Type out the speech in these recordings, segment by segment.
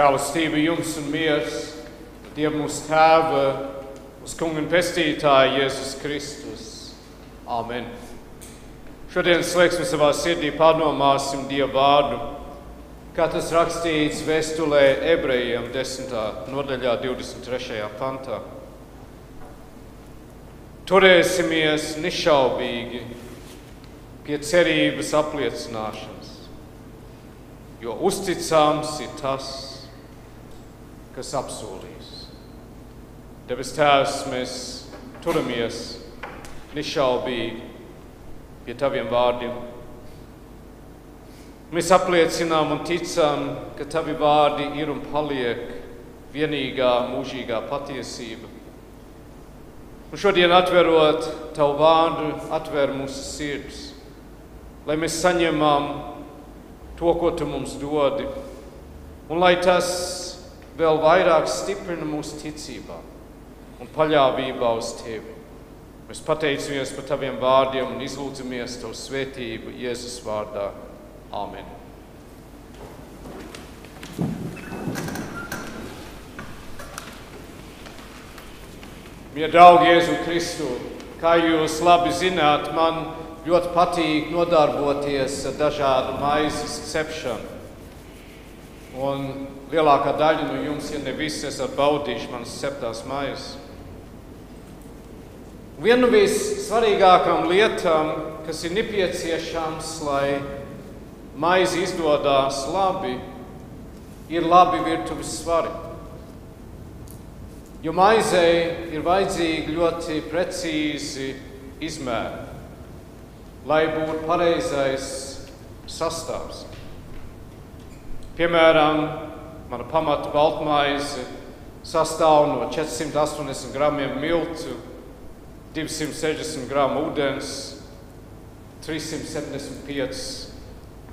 Žēlastība jums un miers, Dieva mūsu Tēva, uz Kunga un Pestītāja Jēzus Kristus. Āmen. Šodien slēgsim savā sirdī pārdomāsim Dieva vārdu, kā tas rakstīts vēstulē Ebrejiem 10. nodaļā 23. pantā. Turēsimies nešaubīgi pie cerības apliecināšanas, jo uzticams ir tas, kas apsolīs. Debes Tēvs, mēs turamies nešaubīgi pie Taviem vārdiem. Mēs apliecinām un ticam, ka Tavi vārdi ir un paliek vienīgā mūžīgā patiesība. Un šodien atverot Tavu vārdu, atver mūsu sirds, lai mēs saņemam to, ko Tu mums dodi, un lai tas vēl vairāk stiprina mūsu ticībā un paļāvībā uz Tevi. Mēs pateicamies par Taviem vārdiem un izlūdzamies Tavu svētību Jēzus vārdā. Āmen. Mīļie draugi Jēzu Kristu, kā jūs labi zināt, man ļoti patīk nodarboties ar dažādu maizes cepšanu. Un lielākā daļa no jums, ja ne visi, esat baudījuši manas ceptās maizes. Viena no vissvarīgākām lietām, kas ir nepieciešams, lai maize izdodās labi, ir labi virtuves svari. Jo maizei ir vajadzīgi ļoti precīzi izmēri, lai būtu pareizais sastāvs. Piemēram, mana pamata baltmaize sastāv no 480 gramiem miltu, 260 gramu ūdens, 375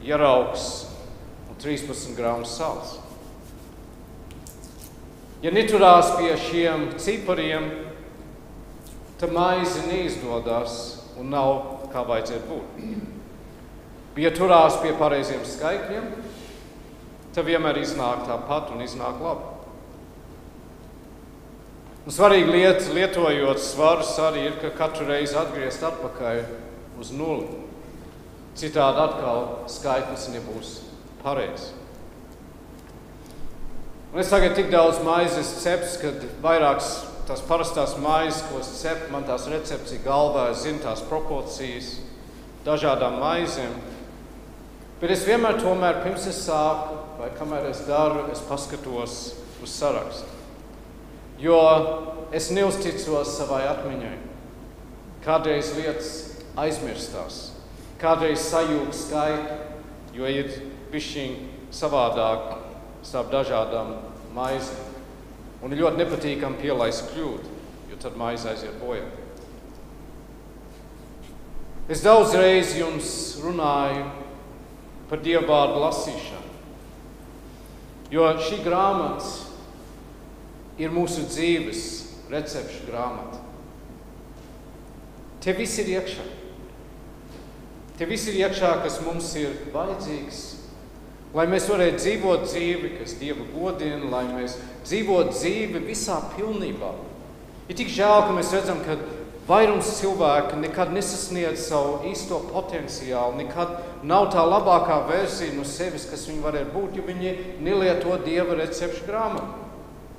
ieraugs un 13 gramu sāls. Ja neturās pie šiem cipariem, tad maize neizdodas un nav kā vajadzētu būt. Ja turās pie pareiziem skaitļiem, tad vienmēr iznāk tāpat un iznāk labi. Un svarīga lieta, lietojot svarus, arī ir, ka katru reizi atgriezt atpakaļ uz nuli. Citādi atkal skaitlis nebūs pareizs. Un es tagad tik daudz maizes ceps, kad vairākas tās parastās maizes, ko es cepu, man tās recepts ir galvā, es zinu tās proporcijas dažādām maizēm. Bet es vienmēr tomēr, pirms es sāku, vai kamēr es daru, es paskatos uz sarakstu. Jo es neuzticos savai atmiņai. Kādreiz lietas aizmirstās, kādreiz sajūg skaitļi, jo ir bišķiņ savādāk starp dažādām maizēm. Un ir ļoti nepatīkami pielaist kļūdu, jo tad maize aiziet bojā. Es daudz reizi jums runāju par Dieva vārdu lasīšanu, jo šī grāmata ir mūsu dzīves recepšu grāmata. Te viss ir iekšā. Te viss ir iekšā, kas mums ir vajadzīgs, lai mēs varētu dzīvot dzīvi, kas Dievu godina, lai mēs dzīvot dzīvi visā pilnībā. Ir tik žēl, ka mēs redzam, ka vairums cilvēku nekad nesasniedz savu īsto potenciālu, nekad nav tā labākā versija no sevis, kas viņi varētu būt, jo viņi nelieto Dieva recepšu grāmatu.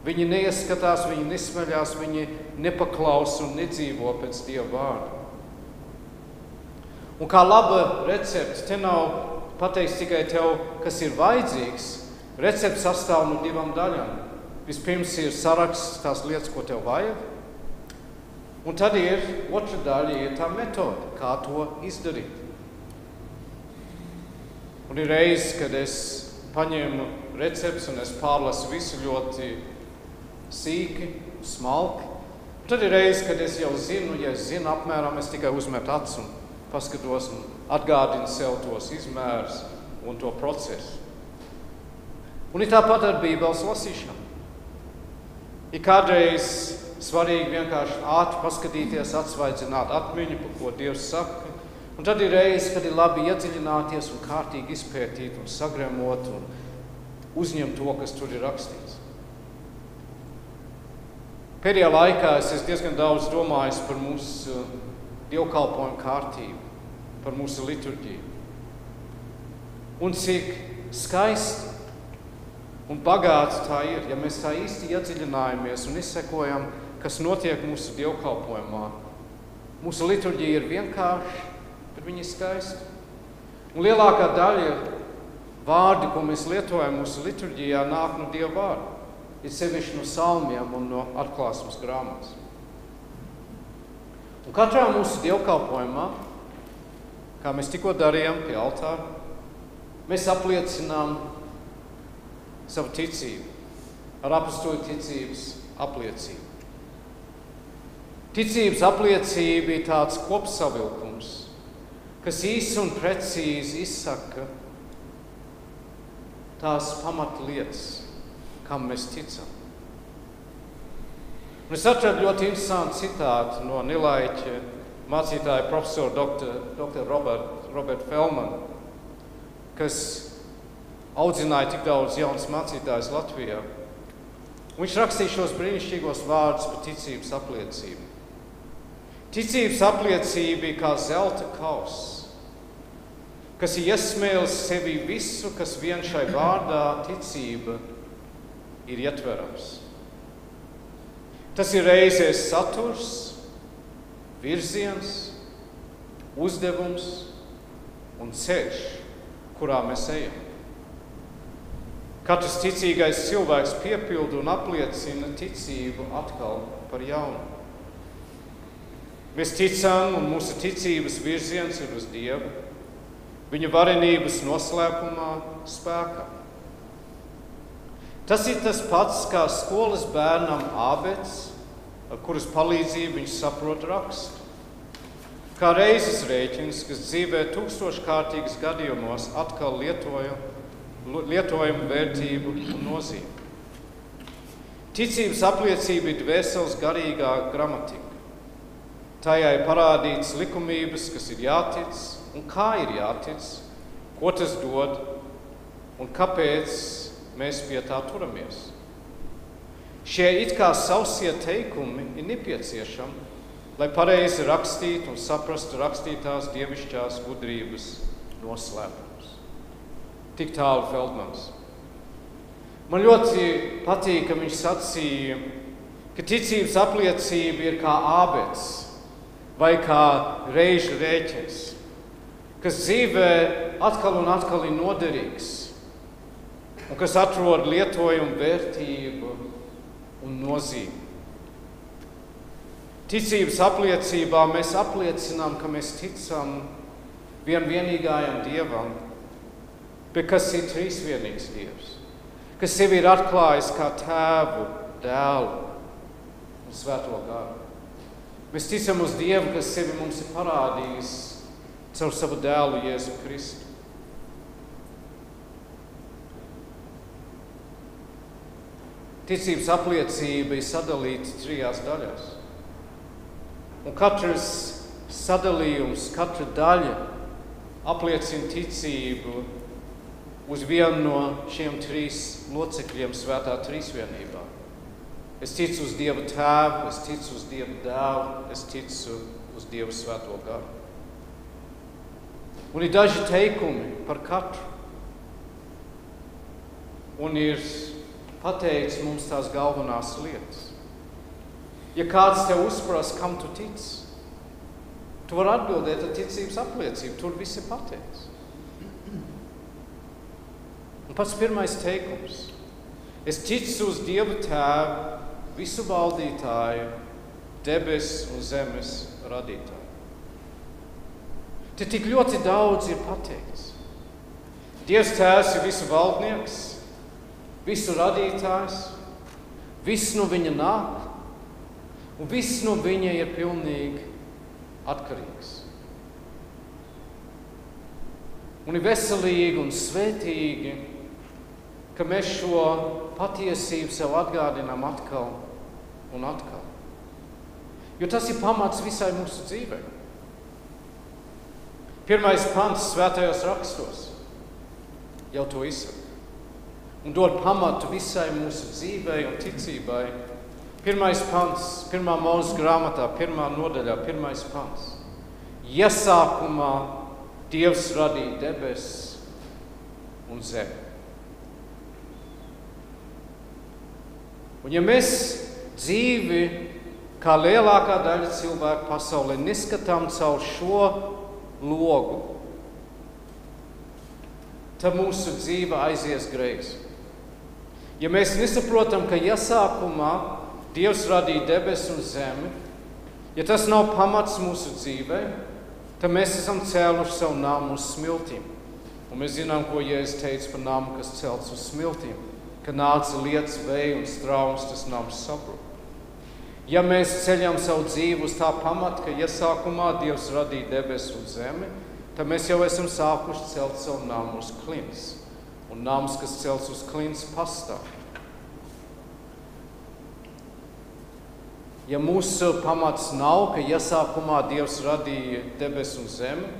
Viņi neieskatās, viņi nesmeļās, viņi nepaklausa un nedzīvo pēc Dieva vārda. Un kā laba recepte, te nav pateiks tikai tev, kas ir vajadzīgs. Recepte sastāv no divām daļām. Vispirms ir saraksts tās lietas, ko tev vajag. Un tad ir otra daļa, ir tā metode, kā to izdarīt. Un ir reizes, kad es paņēmu receptes un es pārlasu visu ļoti sīki, smalki. Tad ir reizes, kad es jau zinu, ja es zinu apmēram, es tikai uzmetu acis un paskatos un atgādinu sev tos izmērus un to procesu. Un ir tāpat ar Bībeles lasīšanu. Ir kādreiz svarīgi vienkārši ātri paskatīties, atsvaidzināt atmiņu, par ko Dievs saka. Un tad ir reizes, kad ir labi iedziļināties un kārtīgi izpētīt un sagremot un uzņem to, kas tur ir rakstīts. Pēdējā laikā es esmu diezgan daudz domājis par mūsu dievkalpojumu kārtību, par mūsu liturģiju. Un cik skaisti un bagāts tā ir, ja mēs tā īsti iedziļinājamies un izsekojam, kas notiek mūsu dievkalpojumā. Mūsu liturģija ir vienkārša, bet viņa ir skaista. Un lielākā daļa vārdi, ko mēs lietojam mūsu liturģijā, nāk no Dieva vārda. Ir sevišķi no salmiem un no atklāsmes grāmatas. Un katrā mūsu dievkalpojumā, kā mēs tikko darījām pie altāra, mēs apliecinām savu ticību ar apostoļu ticības apliecību. Ticības apliecība ir tāds kopsavilkums, kas īsi un precīzi izsaka tās pamatlietas, kam mēs ticam. Un es atradu ļoti interesantu citātu no Nilaiķa mācītāja profesora Dr. Robert Feldman, kas audzināja tik daudz jaunas mācītājas Latvijā. Un viņš rakstīja šos brīnišķīgos vārdus par ticības apliecību. Ticības apliecība ir kā zelta kauss, kas iesmēlis sevi visu, kas vien šai vārdā ticība ir ietverams. Tas ir reizēs saturs, virziens, uzdevums un ceļš, kurā mēs ejam. Katrs ticīgais cilvēks piepilda un apliecina ticību atkal par jaunu. Mēs ticam, un mūsu ticības virziens ir uz Dievu, viņa varenības noslēpumā, spēkā. Tas ir tas pats, kā skolas bērnam abets, ar kuras palīdzību viņš saprot rakstu. Kā reizes rēķins, kas dzīvē tūkstoškārtīgas gadījumos atkal lietojumu vērtību un nozīmi. Ticības apliecība ir dvēseles garīgā gramatika. Tajā ir parādīts likumības, kas ir jātic un kā ir jātic, ko tas dod un kāpēc mēs pie tā turamies. Šie it kā sausie teikumi ir nepieciešami, lai pareizi rakstītu un saprastu rakstītās dievišķās gudrības noslēpumus. Tik tālu Feldmans. Man ļoti patīk, ka viņš sacīja, ka ticības apliecība ir kā ābets vai kā reižu rēķins, kas dzīvē atkal un atkal ir noderīgs un kas atrod lietojumu vērtību un nozīmi. Ticības apliecībā mēs apliecinām, ka mēs ticam vienīgajam Dievam, bet kas ir trīsvienīgs Dievs, kas sevi ir atklājis kā Tēvu, Dēlu un Svēto garu. Mēs ticam uz Dievu, kas sevi mums ir parādījis caur savu dēlu Jēzu Kristu. Ticības apliecība ir sadalīta 3 daļās. Un katrs sadalījums, katra daļa apliecina ticību uz vienu no šiem 3 locekļiem svētā trīsvienībā. Es ticu uz Dieva Tēvu, es ticu uz Dieva Dēlu, es ticu uz Dieva Svēto garu. Un ir daži teikumi par katru. Un ir pateicis mums tās galvenās lietas. Ja kāds tev uzprasa, kam tu tici, tu vari atbildēt ar ticības apliecību. Tur viss ir pateicis. Un pats pirmais teikums. Es ticu uz Dievu Tēvu, visu valdītāju, debesu un zemes radītāju. Te tik ļoti daudz ir pateikts. Dievs Tēvs ir visu valdnieks, visu radītājs, viss no viņa nāk, un viss no viņa ir pilnīgi atkarīgs. Un ir veselīgi un svētīgi, ka mēs šo patiesību sev atgādinām atkal un atkal. Jo tas ir pamats visai mūsu dzīvei. Pirmais pants svētajos rakstos jau to izsaka. un dod pamatu visai mūsu dzīvei un ticībai. 1. pants, 1. Mūzes grāmatā, 1. nodaļā, 1. pants. Iesākumā Dievs radīja debesis un zemi. Un ja mēs dzīvi, kā lielākā daļa cilvēku pasaulē, neskatām caur šo logu, tad mūsu dzīve aizies greizi. Ja mēs nesaprotam, ka iesākumā Dievs radīja debesis un zemi, ja tas nav pamats mūsu dzīvē, tad mēs esam cēluši savu namu uz smiltīm. Un mēs zinām, ko Jēzus teica par namu, kas celts uz smiltīm. Ka nāca lietus, vēja un straumes, tas nams sabruk. Ja mēs ceļam savu dzīvi uz tā pamata, ka iesākumā Dievs radīja debesis un zemi, tad mēs jau esam sākuši celt savu namu uz klints. Un nams, kas celts uz klints, pastāv. Ja mūsu pamats nav, ka iesākumā Dievs radīja debesis un zemi,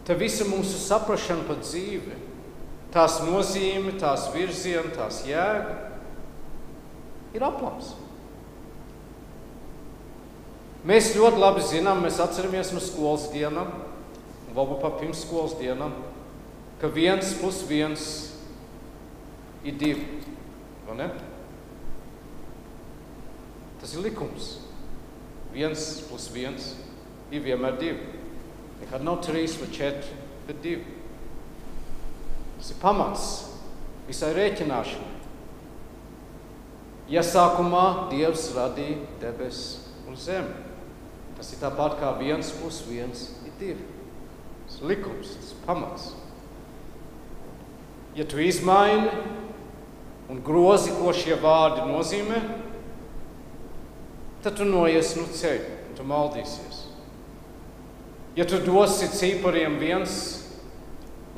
tad visa mūsu saprašana par dzīvi, tās nozīme, tās virziena, tās jēga ir aplams. Mēs ļoti labi zinām, mēs atceramies no skolas dienām, un varbūt pat pirms skolas dienām, ka 1 plus 1 ir 2, vai ne? Tas ir likums. 1 plus 1 ir vienmēr 2. Nekad nav 3 vai 4, bet 2. Tas ir pamats visai rēķināšanai. Iesākumā Dievs radīja debesis un zemi. Tas ir tāpat kā 1 plus 1 ir 2. Tas ir likums, tas ir pamats. Ja tu izmaini un grozi, ko šie vārdi nozīmē, tad tu noies no ceļa, un tu maldīsies. Ja tu dosi cipariem 1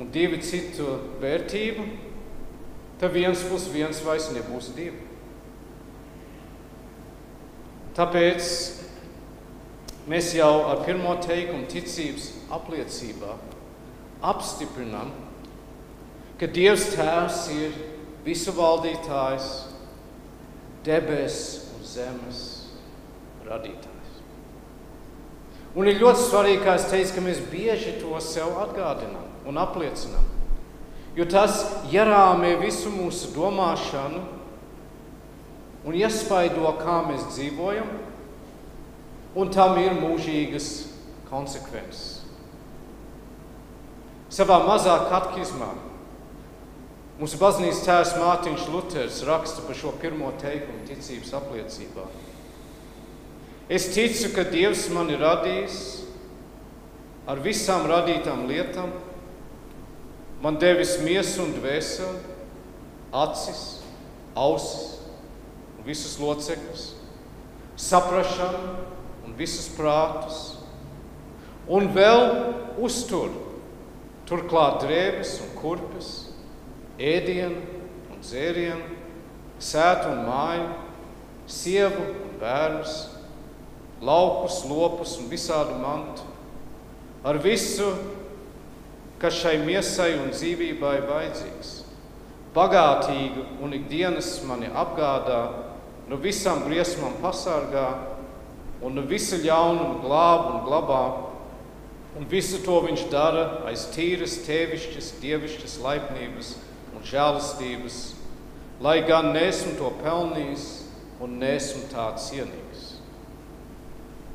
un 2 citu vērtību, tad 1 plus 1 vairs nebūs 2. Tāpēc mēs jau ar pirmo teikumu ticības apliecībā apstiprinām, ka Dievs Tēvs ir visu valdītājs, debesis un zemes radītājs. Un ir ļoti svarīgi, kā es teicu, ka mēs bieži to sev atgādinām un apliecinām. Jo tas ierāmē visu mūsu domāšanu un iespaido, kā mēs dzīvojam, un tam ir mūžīgas konsekvences. Savā mazā katekizmā mūsu baznīcas tēvs Mārtiņš Luters raksta par šo pirmo teikumu ticības apliecībā. Es ticu, ka Dievs mani radījis ar visām radītām lietām, man devis miesu un dvēseli, acis, ausis un visus locekļus, saprašanu un visus prātus, un vēl uztur, turklāt drēbes un kurpes, ēdienu un dzērienu, sētu un māju, sievu un bērnus, laukus, lopus un visādu mantu, ar visu, kas šai miesai un dzīvībai vajadzīgs. Bagātīgi un ikdienas mani apgādā, no visām briesmām pasargā, un no visa ļaunuma glāb un glabā, un visu to viņš dara aiz tīras, tēvišķas, dievišķas laipnības un žēlastības, lai gan neesmu to pelnījis un neesmu tā cienīgs.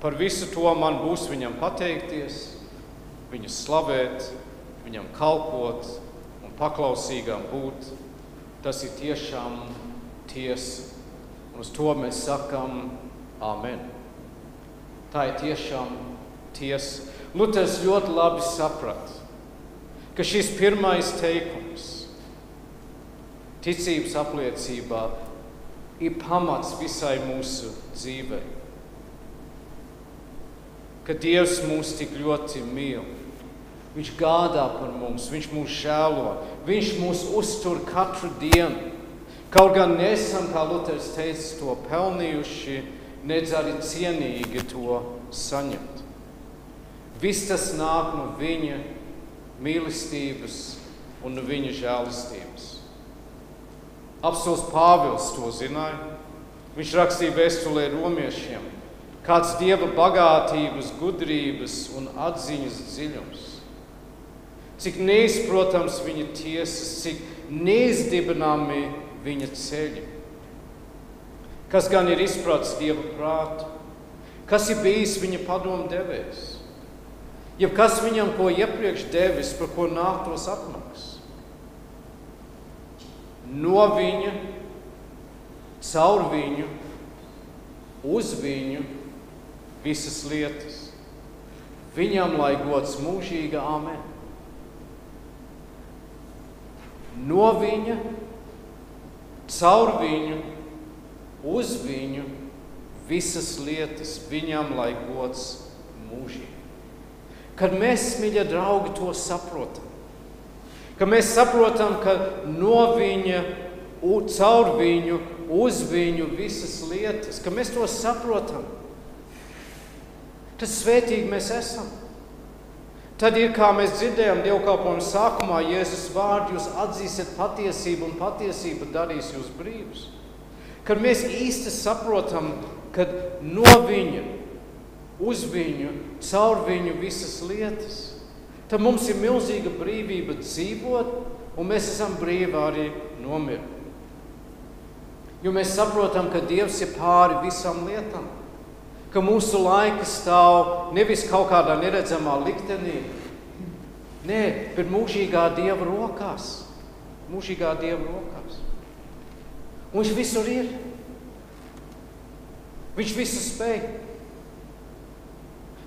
Par visu to man būs viņam pateikties, viņu slavēt, viņam kalpot un paklausīgām būt. Tas ir tiešām tiesa. Un uz to mēs sakam Āmen. Tā ir tiešām tiesa. Luters ļoti labi saprata, ka šis pirmais teikums ticības apliecībā ir pamats visai mūsu dzīvei. Ka Dievs mūs tik ļoti mīl. Viņš gādā par mums, viņš mūs žēlo, viņš mūs uztur katru dienu. Kaut gan nesam, kā Luters teica, to pelnījuši, nedz arī cienīgi to saņemt. Viss tas nāk no viņa mīlestības un no viņa žēlistības. Apostols Pāvils to zināja. Viņš rakstīja vēstulē romiešiem, kāds Dieva bagātības, gudrības un atziņas dziļums. Cik neizprotams viņa tiesas, cik neizdibināmi viņa ceļi. Kas gan ir izpratis Dieva prātu? Kas ir bijis viņa padomu devējs? Jeb kas viņam ko iepriekš devis, par ko nāktos atmaks? No viņa, caur viņu, uz viņu visas lietas. Viņam lai gods mūžīga amen. No viņa, caur viņu, uz viņu visas lietas. Viņam lai gods mūžīgi. Kad mēs, mīļie draugi, to saprotam, ka mēs saprotam, ka no viņa, caur viņu, uz viņu visas lietas, ka mēs to saprotam, tad svētīgi mēs esam. Tad ir, kā mēs dzirdējām dievkalpojuma sākumā, Jēzus vārdu, jūs atzīsiet patiesību un patiesība darīs jūs brīvus. Kad mēs īsti saprotam, ka no viņa, uz viņu, caur viņu visas lietas, tad mums ir milzīga brīvība dzīvot, un mēs esam brīvi arī nomirt. Jo mēs saprotam, ka Dievs ir pāri visām lietām, ka mūsu laika stāv nevis kaut kādā neredzamā liktenī, nē, bet mūžīgā Dieva rokās. Mūžīgā Dieva rokās. Un viņš visur ir. Viņš visu spēj.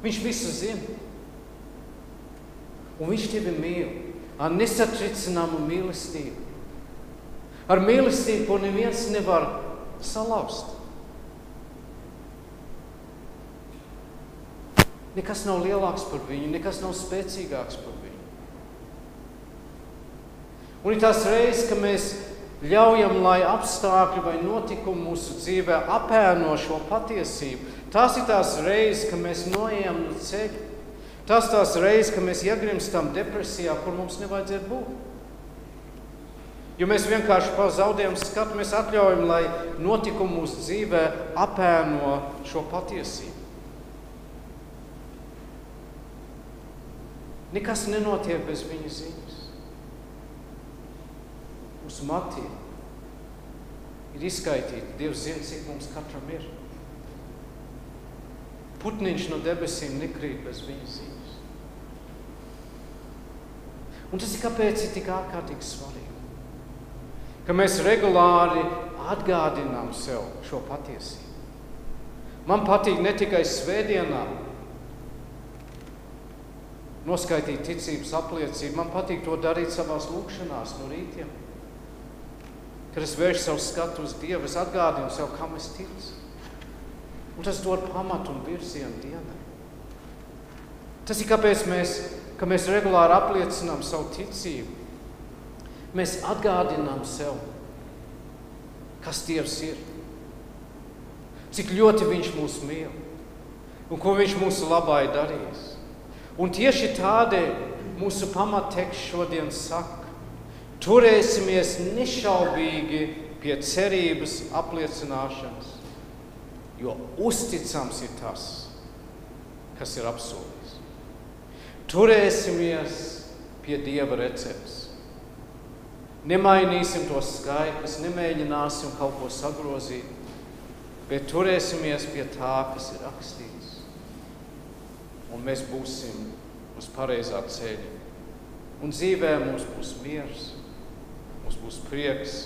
Viņš visu zina. Un viņš tevi mīl ar nesatricināmu mīlestību. Ar mīlestību, ko neviens nevar salauzt. Nekas nav lielāks par viņu, nekas nav spēcīgāks par viņu. Un ir tās reizes, ka mēs ļaujam, lai apstākļi vai notikumi mūsu dzīvē apēno šo patiesību. Tās ir tās reizes, ka mēs noejam no ceļa. Tās reizes, ka mēs iegrimstam depresijā, kur mums nevajadzētu būt. Jo mēs vienkārši zaudējam skatu, mēs atļaujam, lai notikumi mūsu dzīvē apēno šo patiesību. Nekas nenotiek bez viņa ziņas. Mūsu matī ir izskaitīti. Dievs zina, cik mums katram ir. Putniņš no debesīm nekrīt bez viņa ziņas. Un tas ir kāpēc ir tik ārkārtīgi svarīgi. Ka mēs regulāri atgādinām sev šo patiesību. Man patīk ne tikai svētdienā noskaitīt ticības apliecību, man patīk to darīt savās lūkšanās no rītiem. Kad es vēršu savu skatu uz Dievu, es atgādinu sev, kam es ticu. Un tas dod pamatu un virzienu dienai. Tas ir kāpēc mēs regulāri apliecinām savu ticību. Mēs atgādinām sev, kas Dievs ir. Cik ļoti viņš mūs mīl. Un ko viņš mūsu labā ir darījis. Un tieši tādēļ mūsu pamatteksts šodien saka, turēsimies nešaubīgi pie cerības apliecināšanas, jo uzticams ir tas, kas ir apsolījis. Turēsimies pie Dieva receptes. Nemainīsim tos skaitļus, nemēģināsim kaut ko sagrozīt, bet turēsimies pie tā, kas ir rakstīts. Un mēs būsim uz pareizā ceļa. Un dzīvē mums būs miers, mums būs prieks,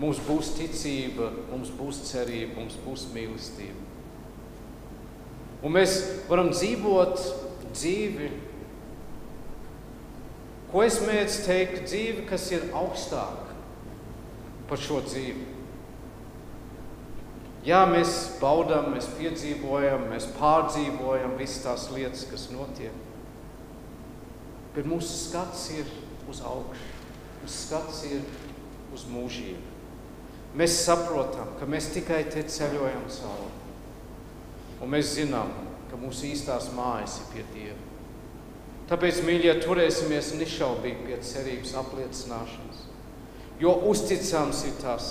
mums būs ticība, mums būs cerība, mums būs mīlestība. Un mēs varam dzīvot dzīvi, ko es mēdzu teikt, dzīvi, kas ir augstāk par šo dzīvi. Jā, mēs baudām, mēs piedzīvojam, mēs pārdzīvojam visas tās lietas, kas notiek. Bet mūsu skats ir uz augšu, mūsu skats ir uz mūžību. Mēs saprotam, ka mēs tikai te ceļojam cauri. Un mēs zinām, ka mūsu īstās mājas ir pie Dieva. Tāpēc, mīļie, turēsimies nešaubīgi pie cerības apliecināšanas. jo uzticams ir tas,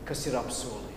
kas ir apsolīts.